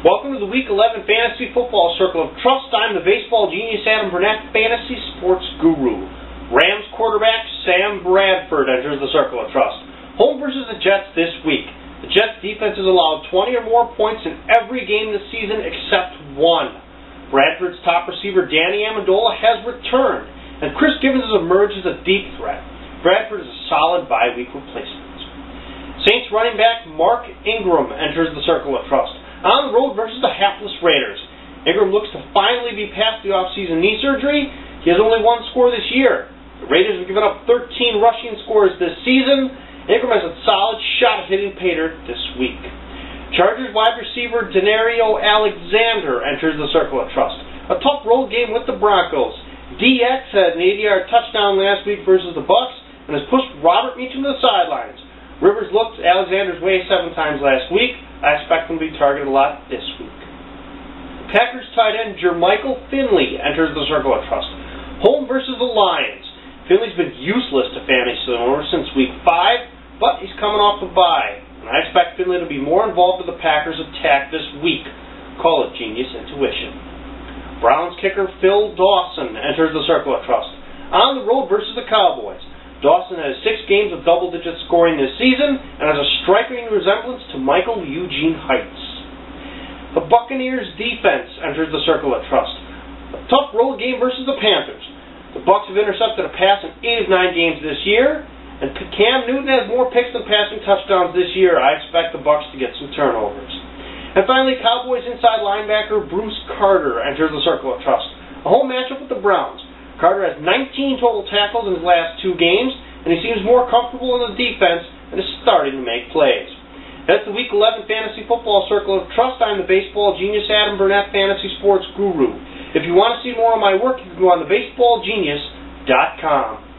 Welcome to the Week 11 Fantasy Football Circle of Trust. I'm the baseball genius Adam Burnett, fantasy sports guru. Rams quarterback Sam Bradford enters the Circle of Trust. Home versus the Jets this week. The Jets defense has allowed 20 or more points in every game this season except one. Bradford's top receiver Danny Amendola has returned, and Chris Gibbons has emerged as a deep threat. Bradford is a solid bye-week replacement. Saints running back Mark Ingram enters the Circle of Trust. On the road versus the hapless Raiders. Ingram looks to finally be past the offseason knee surgery. He has only one score this year. The Raiders have given up 13 rushing scores this season. Ingram has a solid shot at hitting pay dirt this week. Chargers wide receiver Denario Alexander enters the Circle of Trust. A tough road game with the Broncos. DX had an 80-yard touchdown last week versus the Bucs and has pushed Robert Meacham to the sidelines. Rivers looked Alexander's way 7 times last week. I expect him to be targeted a lot this week. Packers tight end Jermichael Finley enters the Circle of Trust. Home versus the Lions. Finley's been useless to fantasy owners since week 5, but he's coming off the bye. And I expect Finley to be more involved with the Packers' attack this week. Call it genius intuition. Browns kicker Phil Dawson enters the Circle of Trust. On the road versus the Cowboys. Dawson has 6 games of double-digit scoring this season and has a striking resemblance to Michael Eugene Heights. The Buccaneers defense enters the Circle of Trust. A tough road game versus the Panthers. The Bucs have intercepted a pass in 8 of 9 games this year, and Cam Newton has more picks than passing touchdowns this year. I expect the Bucs to get some turnovers. And finally, Cowboys inside linebacker Bruce Carter enters the Circle of Trust. A home matchup with the Browns. Carter has 19 total tackles in his last 2 games, and he seems more comfortable in the defense and is starting to make plays. That's the Week 11 Fantasy Football Circle of Trust. I'm the baseball genius Adam Burnett, fantasy sports guru. If you want to see more of my work, you can go on thebaseballgenius.com.